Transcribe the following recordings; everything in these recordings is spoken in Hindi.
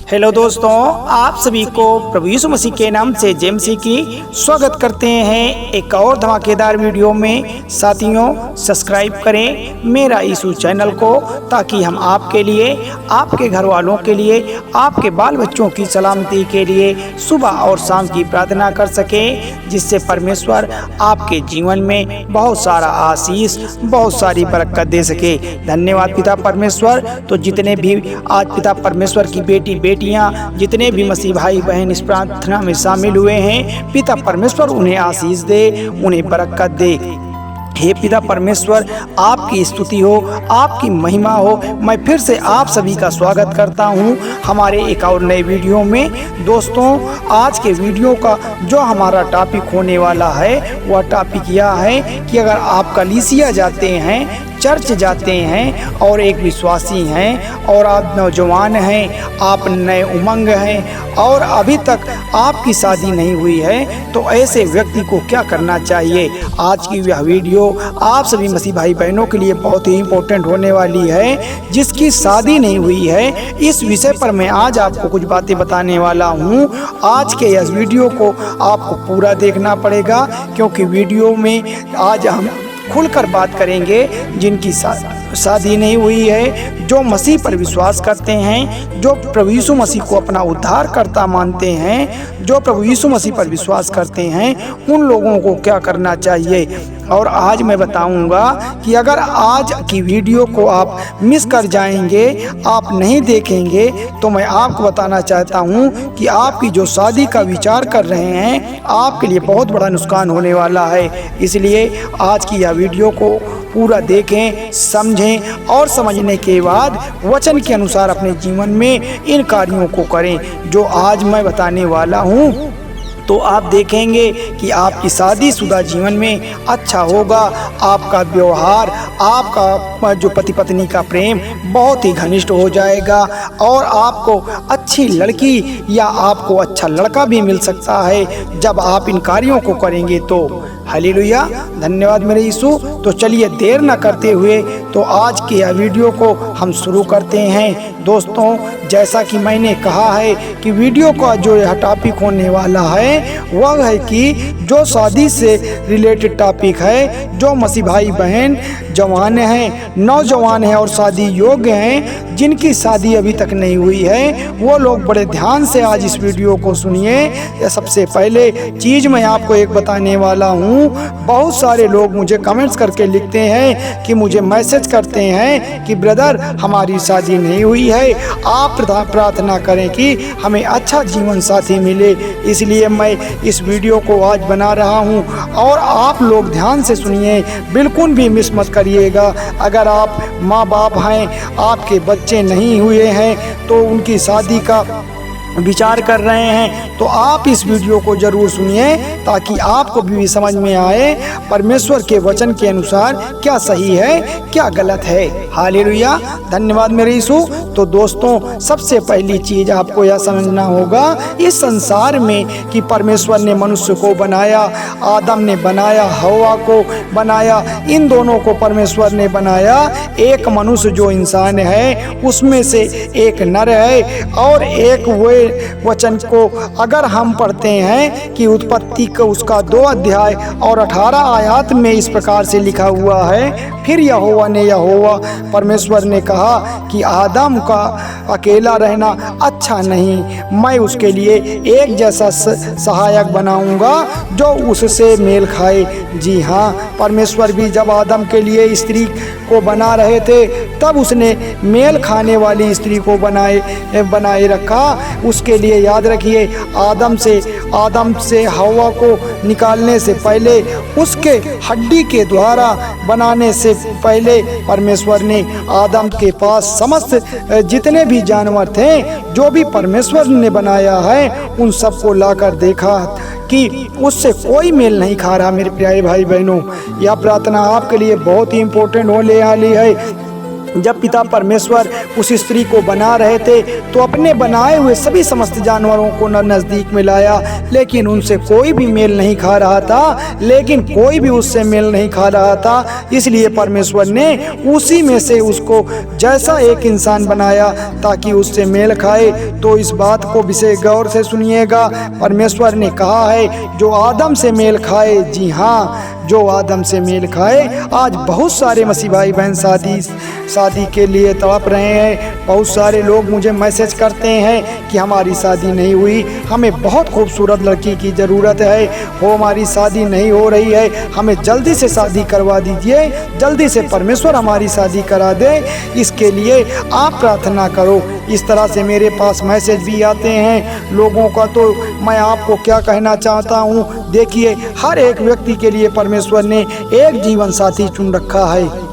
हेलो दोस्तों, आप सभी को प्रभु यीशु मसीह के नाम से जय मसीह की स्वागत करते हैं एक और धमाकेदार वीडियो में। साथियों, सब्सक्राइब करें मेरा यीशु चैनल को, ताकि हम आपके लिए, आपके घर वालों के लिए, आपके बाल बच्चों की सलामती के लिए सुबह और शाम की प्रार्थना कर सकें, जिससे परमेश्वर आपके जीवन में बहुत सारा आशीष, बहुत सारी बरकत दे सके। धन्यवाद पिता परमेश्वर। तो जितने भी आज पिता परमेश्वर की बेटियां, जितने भी मसीह भाई बहन इस प्रार्थना में शामिल हुए हैं, पिता परमेश्वर उन्हें आशीष दे, उन्हें बरकत दे। हे पिता परमेश्वर, आपकी स्तुति हो, आपकी महिमा हो। मैं फिर से आप सभी का स्वागत करता हूं हमारे एक और नए वीडियो में। दोस्तों, आज के वीडियो का जो हमारा टॉपिक होने वाला है, वह टॉपिक यह है कि अगर आप कलीसिया जाते हैं, चर्च जाते हैं और एक विश्वासी हैं और आप नौजवान हैं, आप नए उमंग हैं और अभी तक आपकी शादी नहीं हुई है, तो ऐसे व्यक्ति को क्या करना चाहिए। आज की यह वीडियो आप सभी मसीह भाई बहनों के लिए बहुत ही इम्पोर्टेंट होने वाली है, जिसकी शादी नहीं हुई है। इस विषय पर मैं आज आपको कुछ बातें बताने वाला हूँ। आज के इस वीडियो को आपको पूरा देखना पड़ेगा, क्योंकि वीडियो में आज हम खुलकर बात करेंगे जिनकी शादी नहीं हुई है, जो मसीह पर विश्वास करते हैं, जो प्रभु यीशु मसीह को अपना उद्धारकर्ता मानते हैं, जो प्रभु यीशु मसीह पर विश्वास करते हैं, उन लोगों को क्या करना चाहिए। और आज मैं बताऊंगा कि अगर आज की वीडियो को आप मिस कर जाएंगे, आप नहीं देखेंगे, तो मैं आपको बताना चाहता हूं कि आपकी जो शादी का विचार कर रहे हैं, आपके लिए बहुत बड़ा नुकसान होने वाला है। इसलिए आज की यह वीडियो को पूरा देखें, समझें और समझने के बाद वचन के अनुसार अपने जीवन में इन कार्यों को करें जो आज मैं बताने वाला हूं। तो आप देखेंगे कि आपकी शादीशुदा जीवन में अच्छा होगा। आपका व्यवहार, आपका जो पति पत्नी का प्रेम बहुत ही घनिष्ठ हो जाएगा और आपको अच्छी लड़की या आपको अच्छा लड़का भी मिल सकता है जब आप इन कार्यों को करेंगे। तो हालेलुया, धन्यवाद मेरे यीशु। तो चलिए देर न करते हुए तो आज के यह वीडियो को हम शुरू करते हैं। दोस्तों, जैसा कि मैंने कहा है कि वीडियो का जो यह टॉपिक होने वाला है वह है कि जो शादी से रिलेटेड टॉपिक है, जो मसीह भाई बहन जवान हैं, नौजवान हैं और शादी योग्य हैं, जिनकी शादी अभी तक नहीं हुई है, वो लोग बड़े ध्यान से आज इस वीडियो को सुनिए। सबसे पहले चीज़ मैं आपको एक बताने वाला हूँ। बहुत सारे लोग मुझे कमेंट्स करके लिखते हैं कि मुझे मैसेज करते हैं कि ब्रदर हमारी शादी नहीं हुई है, आप प्रार्थना करें कि हमें अच्छा जीवन साथी मिले। इसलिए मैं इस वीडियो को आज बना रहा हूं और आप लोग ध्यान से सुनिए, बिल्कुल भी मिस मत करिएगा। अगर आप माँ बाप हैं, आपके बच्चे नहीं हुए हैं, तो उनकी शादी का विचार कर रहे हैं, तो आप इस वीडियो को जरूर सुनिए, ताकि आपको भी समझ में आए परमेश्वर के वचन के अनुसार क्या सही है, क्या गलत है। हालेलुया, धन्यवाद मेरे यीशु। तो दोस्तों, सबसे पहली चीज आपको यह समझना होगा इस संसार में कि परमेश्वर ने मनुष्य को बनाया, आदम ने बनाया, हवा को बनाया, इन दोनों को परमेश्वर ने बनाया। एक मनुष्य जो इंसान है उसमें से एक नर है और एक वे वचन को अगर हम पढ़ते हैं कि उत्पत्ति का उसका 2 अध्याय और 18 आयत में इस प्रकार से लिखा हुआ है, फिर यहोवा परमेश्वर ने कहा कि आदम का अकेला रहना अच्छा नहीं, मैं उसके लिए एक जैसा सहायक बनाऊंगा जो उससे मेल खाए। जी हाँ, परमेश्वर भी जब आदम के लिए स्त्री को बना रहे थे, तब उसने मेल खाने वाली स्त्री को बनाए रखा। उसके लिए याद रखिए, आदम से हवा को निकालने से पहले, उसके हड्डी के द्वारा बनाने से पहले परमेश्वर ने आदम के पास समस्त जितने भी जानवर थे, जो भी परमेश्वर ने बनाया है, उन सबको लाकर देखा कि उससे कोई मेल नहीं खा रहा। मेरे प्यारे भाई बहनों, यह प्रार्थना आपके लिए बहुत ही इम्पोर्टेंट होने वाली है। जब पिता परमेश्वर उस स्त्री को बना रहे थे तो अपने बनाए हुए सभी समस्त जानवरों को नज़दीक में लाया, लेकिन उनसे कोई भी मेल नहीं खा रहा था, लेकिन कोई भी उससे मेल नहीं खा रहा था। इसलिए परमेश्वर ने उसी में से उसको जैसा एक इंसान बनाया ताकि उससे मेल खाए। तो इस बात को विशेष गौर से सुनिएगा। परमेश्वर ने कहा है जो आदम से मेल खाए, जी हाँ, जो आदम से मेल खाए। आज बहुत सारे मसीह भाई बहन शादी के लिए तड़प रहे हैं। बहुत सारे लोग मुझे मैसेज करते हैं कि हमारी शादी नहीं हुई, हमें बहुत खूबसूरत लड़की की ज़रूरत है, वो हमारी शादी नहीं हो रही है, हमें जल्दी से शादी करवा दीजिए, जल्दी से परमेश्वर हमारी शादी करा दे, इसके लिए आप प्रार्थना करो। इस तरह से मेरे पास मैसेज भी आते हैं लोगों का। तो मैं आपको क्या कहना चाहता हूँ, देखिए, हर एक व्यक्ति के लिए परमेश्वर ने एक जीवन साथी चुन रखा है।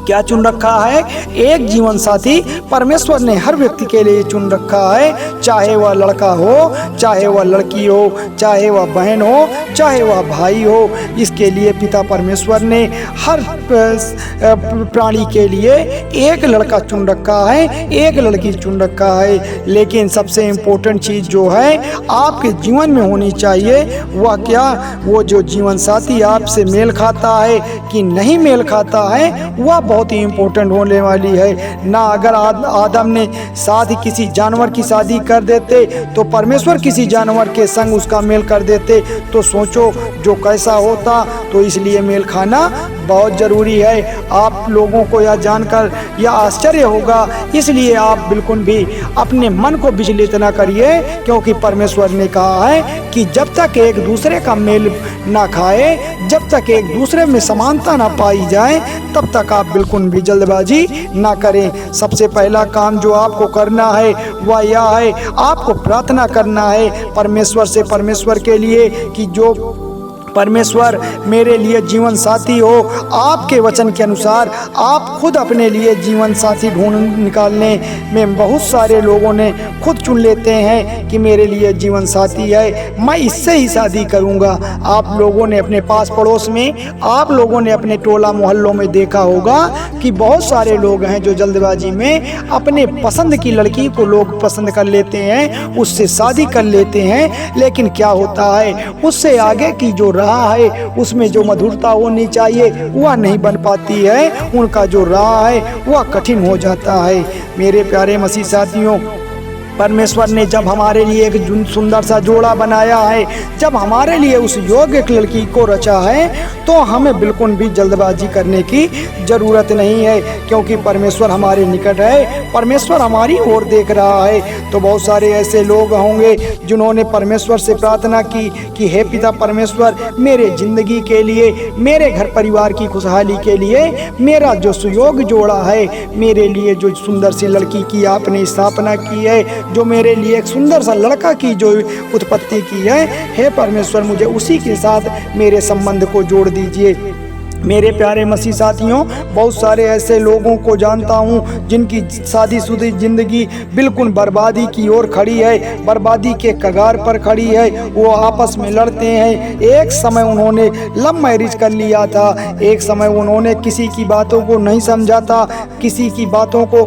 क्या चुन रखा है? एक जीवन साथी परमेश्वर ने हर व्यक्ति के लिए चुन रखा है। चाहे वह लड़का हो, चाहे वह लड़की हो, चाहे वह बहन हो, चाहे वह भाई हो, इसके लिए पिता परमेश्वर ने हर प्राणी के लिए एक लड़का चुन रखा है, एक लड़की चुन रखा है। लेकिन सबसे इम्पोर्टेंट चीज़ जो है आपके जीवन में होनी चाहिए, वह क्या? वो जो जीवन साथी आपसे मेल खाता है कि नहीं मेल खाता है, वह बहुत ही इम्पोर्टेंट होने वाली है ना। अगर आदम ने साथ किसी जानवर की शादी कर देते तो परमेश्वर किसी जानवर के संग उसका मेल कर देते, तो सोचो जो कैसा होता। तो इसलिए मेल खाना बहुत ज़रूरी है। आप लोगों को यह जानकर यह आश्चर्य होगा, इसलिए आप बिल्कुल भी अपने मन को विचलित ना करिए, क्योंकि परमेश्वर ने कहा है कि जब तक एक दूसरे का मेल ना खाए, जब तक एक दूसरे में समानता ना पाई जाए, तब तक आप बिल्कुल भी जल्दबाजी ना करें। सबसे पहला काम जो आपको करना है वह यह है, आपको प्रार्थना करना है परमेश्वर से, परमेश्वर के लिए कि जो परमेश्वर मेरे लिए जीवन साथी हो। आपके वचन के अनुसार आप खुद अपने लिए जीवन साथी ढूंढ निकालने में बहुत सारे लोगों ने खुद चुन लेते हैं कि मेरे लिए जीवन साथी है, मैं इससे ही शादी करूंगा। आप लोगों ने अपने पास पड़ोस में, आप लोगों ने अपने टोला मोहल्लों में देखा होगा कि बहुत सारे लोग हैं जो जल्दबाजी में अपने पसंद की लड़की को लोग पसंद कर लेते हैं, उससे शादी कर लेते हैं। लेकिन क्या होता है, उससे आगे की जो रहा है उसमें जो मधुरता होनी चाहिए वह नहीं बन पाती है, उनका जो रहा है वह कठिन हो जाता है। मेरे प्यारे मसीह साथियों, परमेश्वर ने जब हमारे लिए एक सुंदर सा जोड़ा बनाया है, जब हमारे लिए उस योग्य लड़की को रचा है, तो हमें बिल्कुल भी जल्दबाजी करने की ज़रूरत नहीं है, क्योंकि परमेश्वर हमारे निकट है, परमेश्वर हमारी ओर देख रहा है। तो बहुत सारे ऐसे लोग होंगे जिन्होंने परमेश्वर से प्रार्थना की कि हे पिता परमेश्वर, मेरे ज़िंदगी के लिए, मेरे घर परिवार की खुशहाली के लिए, मेरा जो सुयोग्य जोड़ा है, मेरे लिए जो सुंदर सी लड़की की आपने स्थापना की है, जो मेरे लिए एक सुंदर सा लड़का की जो उत्पत्ति की है, हे परमेश्वर मुझे उसी के साथ मेरे संबंध को जोड़ दीजिए। मेरे प्यारे मसीह साथियों, बहुत सारे ऐसे लोगों को जानता हूँ जिनकी शादीशुदा ज़िंदगी बिल्कुल बर्बादी की ओर खड़ी है, बर्बादी के कगार पर खड़ी है। वो आपस में लड़ते हैं। एक समय उन्होंने लव मैरिज कर लिया था, एक समय उन्होंने किसी की बातों को नहीं समझा था, किसी की बातों को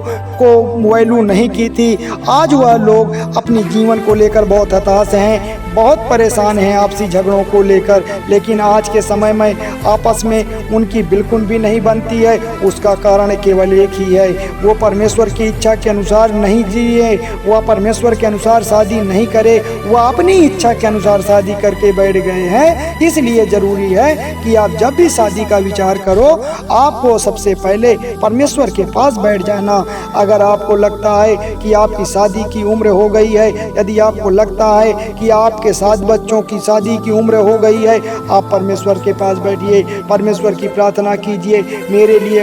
वैल्यू नहीं की थी। आज वह लोग अपने जीवन को लेकर बहुत हताश हैं, बहुत परेशान हैं आपसी झगड़ों को लेकर। लेकिन आज के समय में आपस में उनकी बिल्कुल भी नहीं बनती है। उसका कारण केवल एक ही है, वो परमेश्वर की इच्छा के अनुसार नहीं जिए, वह परमेश्वर के अनुसार शादी नहीं करे, वह अपनी इच्छा के अनुसार शादी करके बैठ गए हैं। इसलिए ज़रूरी है कि आप जब भी शादी का विचार करो, आपको सबसे पहले परमेश्वर के पास बैठ जाना। अगर आपको लगता है कि आपकी शादी की उम्र हो गई है, यदि आपको लगता है कि आपके 7 बच्चों की शादी की उम्र हो गई है, आप परमेश्वर के पास बैठिए, परमेश्वर की प्रार्थना कीजिए। मेरे लिए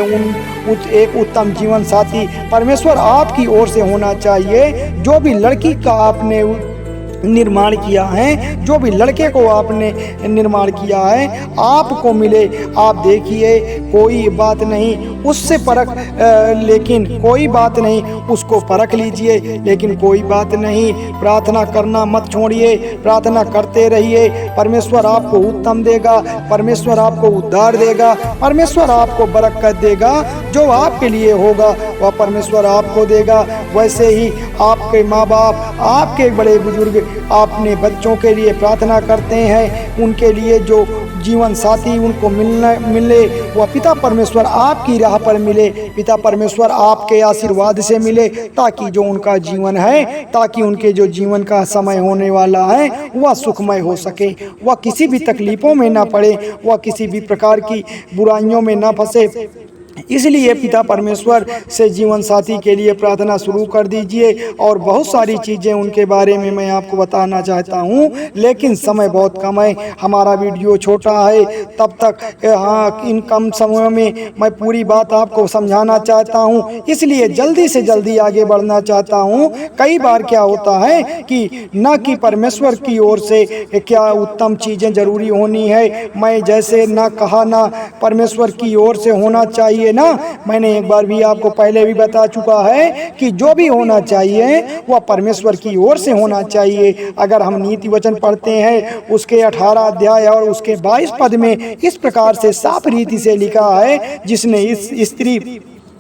एक उत्तम जीवन साथी परमेश्वर आपकी ओर से होना चाहिए। जो भी लड़की का आपने निर्माण किया है, जो भी लड़के को आपने निर्माण किया है, आपको मिले। आप देखिए, कोई बात नहीं उससे परख, लेकिन कोई बात नहीं उसको परख लीजिए, लेकिन कोई बात नहीं, प्रार्थना करना मत छोड़िए, प्रार्थना करते रहिए। परमेश्वर आपको उत्तम देगा, परमेश्वर आपको उद्धार देगा, परमेश्वर आपको बरकत देगा। जो आपके लिए होगा वह परमेश्वर आपको देगा। वैसे ही आपके माँ बाप, आपके बड़े बुजुर्ग अपने बच्चों के लिए प्रार्थना करते हैं, उनके लिए जो जीवन साथी उनको मिले वह पिता परमेश्वर आपकी राह पर मिले, पिता परमेश्वर आपके आशीर्वाद से मिले, ताकि जो उनका जीवन है, ताकि उनके जो जीवन का समय होने वाला है वह सुखमय हो सके, वह किसी भी तकलीफ़ों में ना पड़े, वह किसी भी प्रकार की बुराइयों में ना फंसे। इसलिए पिता परमेश्वर से जीवन साथी के लिए प्रार्थना शुरू कर दीजिए। और बहुत सारी चीज़ें उनके बारे में मैं आपको बताना चाहता हूँ, लेकिन समय बहुत कम है, हमारा वीडियो छोटा है, तब तक इन कम समय में मैं पूरी बात आपको समझाना चाहता हूँ, इसलिए जल्दी से जल्दी आगे बढ़ना चाहता हूँ। कई बार क्या होता है कि न कि परमेश्वर की ओर से क्या उत्तम चीज़ें ज़रूरी होनी है, मैं जैसे ना कहा ना परमेश्वर की ओर से होना चाहिए ना। मैंने एक बार भी आपको पहले भी बता चुका है कि जो भी होना चाहिए वह परमेश्वर की ओर से होना चाहिए। अगर हम नीति वचन पढ़ते हैं उसके 18 अध्याय और उसके 22 पद में इस प्रकार से साफ रीति से लिखा है, जिसने इस स्त्री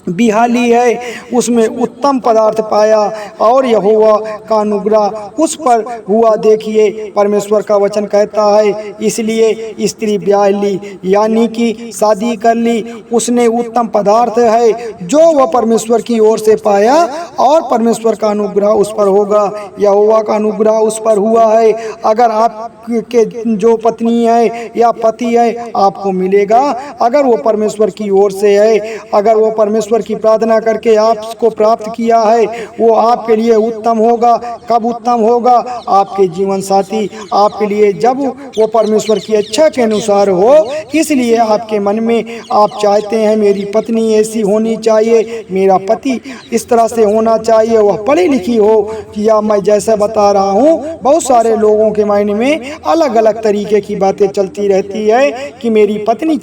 बिहाली है उसमें उत्तम पदार्थ पाया और यहोवा का अनुग्रह उस पर हुआ। देखिए परमेश्वर का वचन कहता है, इसलिए स्त्री ब्याह ली यानी कि शादी कर ली, उसने उत्तम पदार्थ है जो वह परमेश्वर की ओर से पाया और परमेश्वर का अनुग्रह उस पर होगा, यहोवा का अनुग्रह उस पर हुआ है। अगर आपके जो पत्नी है या पति है आपको मिलेगा, अगर वो परमेश्वर की ओर से है, अगर वो परमेश्वर की प्रार्थना करके आपको प्राप्त किया है, वो आपके लिए उत्तम होगा। कब उत्तम होगा? आपके जीवन साथी आपके लिए जब वो परमेश्वर की इच्छा के अनुसार हो। इसलिए आपके मन में आप चाहते हैं मेरी पत्नी ऐसी होनी चाहिए, मेरा पति इस तरह से होना चाहिए, वह पढ़ी लिखी हो, या मैं जैसा बता रहा हूँ बहुत सारे लोगों के मायने में अलग अलग तरीके की बातें चलती रहती है कि मेरी पत्नी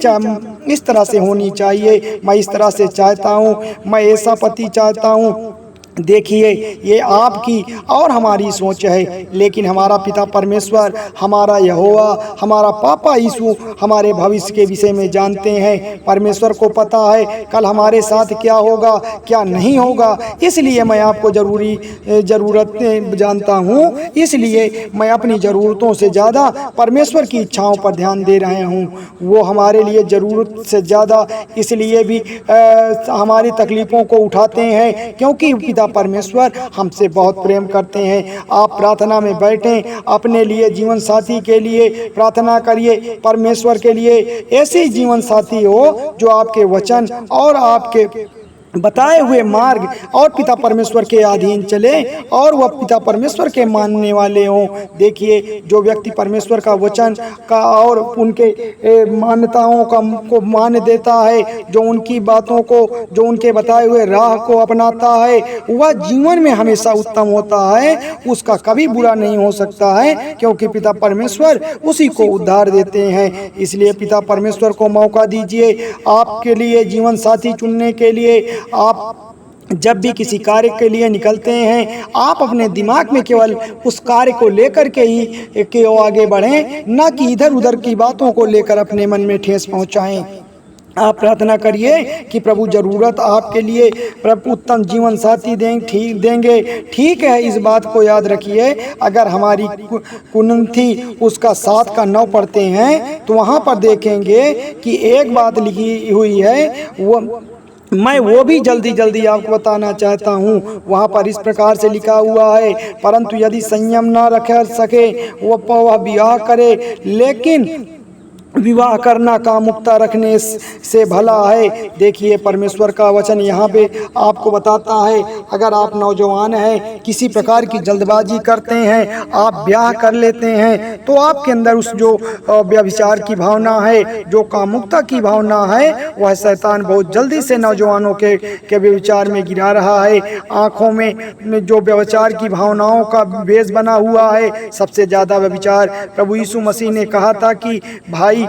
इस तरह से होनी चाहिए, मैं इस तरह से चाहता हूँ, मैं ऐसा पति चाहता हूँ। देखिए ये आपकी और हमारी सोच है, लेकिन हमारा पिता परमेश्वर, हमारा यहोवा, हमारा पापा यीशु हमारे भविष्य के विषय में जानते हैं। परमेश्वर को पता है कल हमारे साथ क्या होगा क्या नहीं होगा। इसलिए मैं आपको ज़रूरतें जानता हूँ, इसलिए मैं अपनी ज़रूरतों से ज़्यादा परमेश्वर की इच्छाओं पर ध्यान दे रहे हूँ। वो हमारे लिए ज़रूरत से ज़्यादा इसलिए भी हमारी तकलीफ़ों को उठाते हैं क्योंकि पिता परमेश्वर हमसे बहुत प्रेम करते हैं। आप प्रार्थना में बैठें, अपने लिए जीवन साथी के लिए प्रार्थना करिए, परमेश्वर के लिए ऐसे जीवन साथी हो जो आपके वचन और आपके बताए हुए मार्ग और पिता परमेश्वर के अधीन चले और वह पिता परमेश्वर के मानने वाले हों। देखिए जो व्यक्ति परमेश्वर का वचन का और उनके मान्यताओं को मान देता है, जो उनकी बातों को, जो उनके बताए हुए राह को अपनाता है, वह जीवन में हमेशा उत्तम होता है, उसका कभी बुरा नहीं हो सकता है, क्योंकि पिता परमेश्वर उसी को उद्धार देते हैं। इसलिए पिता परमेश्वर को मौका दीजिए आपके लिए जीवन साथी चुनने के लिए। आप जब भी किसी कार्य के लिए निकलते हैं, आप अपने दिमाग में केवल उस कार्य को लेकर के ही आगे बढ़ें, न कि इधर उधर की बातों को लेकर अपने मन में ठेस पहुंचाएं। आप प्रार्थना करिए कि प्रभु ज़रूरत आपके लिए प्रभु उत्तम जीवन साथी देंगे। ठीक है, इस बात को याद रखिए, अगर हमारी कुनंथी उसका 7 का 9 पढ़ते हैं तो वहाँ पर देखेंगे कि एक बात लिखी हुई है, मैं वो भी जल्दी आपको बताना चाहता हूँ। वहाँ पर इस प्रकार से लिखा हुआ है, परंतु यदि संयम न रख सके वह विवाह करे, लेकिन विवाह करना कामुकता रखने से भला है। देखिए परमेश्वर का वचन यहाँ पे आपको बताता है, अगर आप नौजवान हैं, किसी प्रकार की जल्दबाजी करते हैं, आप ब्याह कर लेते हैं, तो आपके अंदर उस जो व्यभिचार की भावना है, जो कामुकता की भावना है, वह शैतान बहुत जल्दी से नौजवानों के व्यभिचार में गिरा रहा है। आँखों में जो व्यभिचार की भावनाओं का बेस बना हुआ है, सबसे ज़्यादा व्यभिचार प्रभु यीशु मसीह ने कहा था कि भाई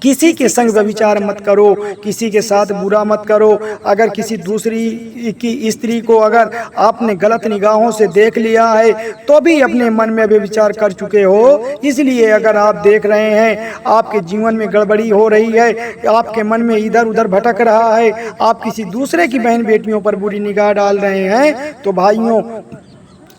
किसी के संग व्यभिचार मत करो, किसी के साथ बुरा मत करो। अगर किसी दूसरी की स्त्री को अगर आपने गलत निगाहों से देख लिया है तो भी अपने मन में व्यभिचार कर चुके हो। इसलिए अगर आप देख रहे हैं आपके जीवन में गड़बड़ी हो रही है, आपके मन में इधर उधर भटक रहा है, आप किसी दूसरे की बहन बेटियों पर बुरी निगाह डाल रहे हैं, तो भाइयों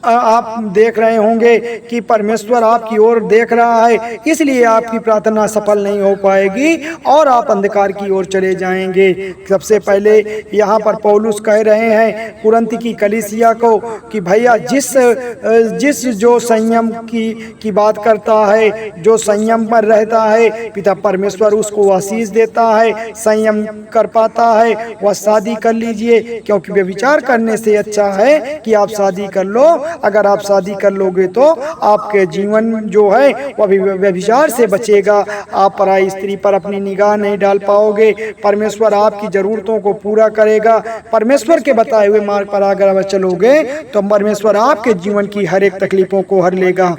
आप देख रहे होंगे कि परमेश्वर आपकी ओर देख रहा है, इसलिए आपकी प्रार्थना सफल नहीं हो पाएगी और आप अंधकार की ओर चले जाएंगे। सबसे पहले यहाँ पर पौलुस कह रहे हैं कुरिन्थ की कलीसिया को कि भैया जिस जो संयम की बात करता है, जो संयम पर रहता है, पिता परमेश्वर उसको आशीष देता है। संयम कर पाता है वह शादी कर लीजिए, क्योंकि व्यभिचार करने से अच्छा है कि आप शादी कर लो। अगर आप शादी कर लोगे तो आपके जीवन जो है वह भी व्यभिचार से बचेगा। आप पराई स्त्री पर अपनी निगाह नहीं डाल पाओगे। परमेश्वर आपकी जरूरतों को पूरा करेगा। परमेश्वर के बताए हुए मार्ग पर अगर चलोगे तो परमेश्वर आपके जीवन की हर एक तकलीफों को हर लेगा।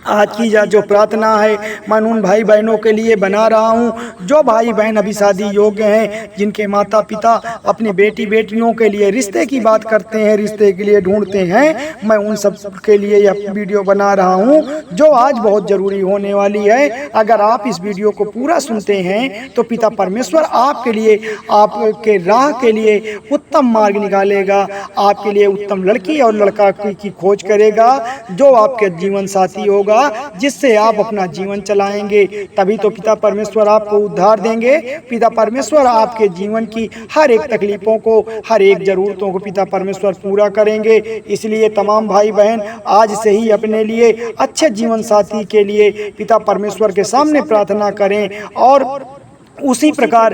आज की जो प्रार्थना है मैं उन भाई बहनों के लिए बना रहा हूँ जो भाई बहन अभी शादी योग्य हैं, जिनके माता पिता अपनी बेटी बेटियों के लिए रिश्ते की बात करते हैं, रिश्ते के लिए ढूंढते हैं। मैं उन सब के लिए यह वीडियो बना रहा हूँ जो आज बहुत ज़रूरी होने वाली है। अगर आप इस वीडियो को पूरा सुनते हैं तो पिता परमेश्वर आपके लिए, आपके राह के लिए उत्तम मार्ग निकालेगा। आपके लिए उत्तम लड़की और लड़का की खोज करेगा जो आपके जीवन साथी होगा, जिससे आप अपना जीवन चलाएंगे। तभी तो पिता परमेश्वर आपको उद्धार देंगे। पिता परमेश्वर आपके जीवन की हर एक तकलीफों को, हर एक जरूरतों को पिता परमेश्वर पूरा करेंगे। इसलिए तमाम भाई बहन आज से ही अपने लिए अच्छे जीवन साथी के लिए पिता परमेश्वर के सामने प्रार्थना करें और उसी प्रकार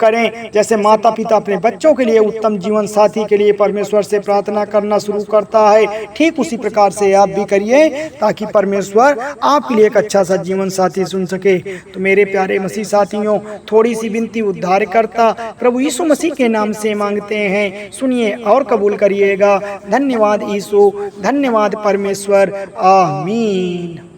करें जैसे माता पिता अपने बच्चों के लिए उत्तम जीवन साथी के लिए परमेश्वर से प्रार्थना करना शुरू करता है, ठीक उसी प्रकार से आप भी करिए ताकि परमेश्वर आपके लिए एक अच्छा सा जीवन साथी चुन सके। तो मेरे प्यारे मसीह साथियों, थोड़ी सी विनती उद्धारकर्ता प्रभु यीशु मसीह के नाम से मांगते हैं, सुनिए और कबूल करिएगा। धन्यवाद यीशु, धन्यवाद परमेश्वर, आमीन।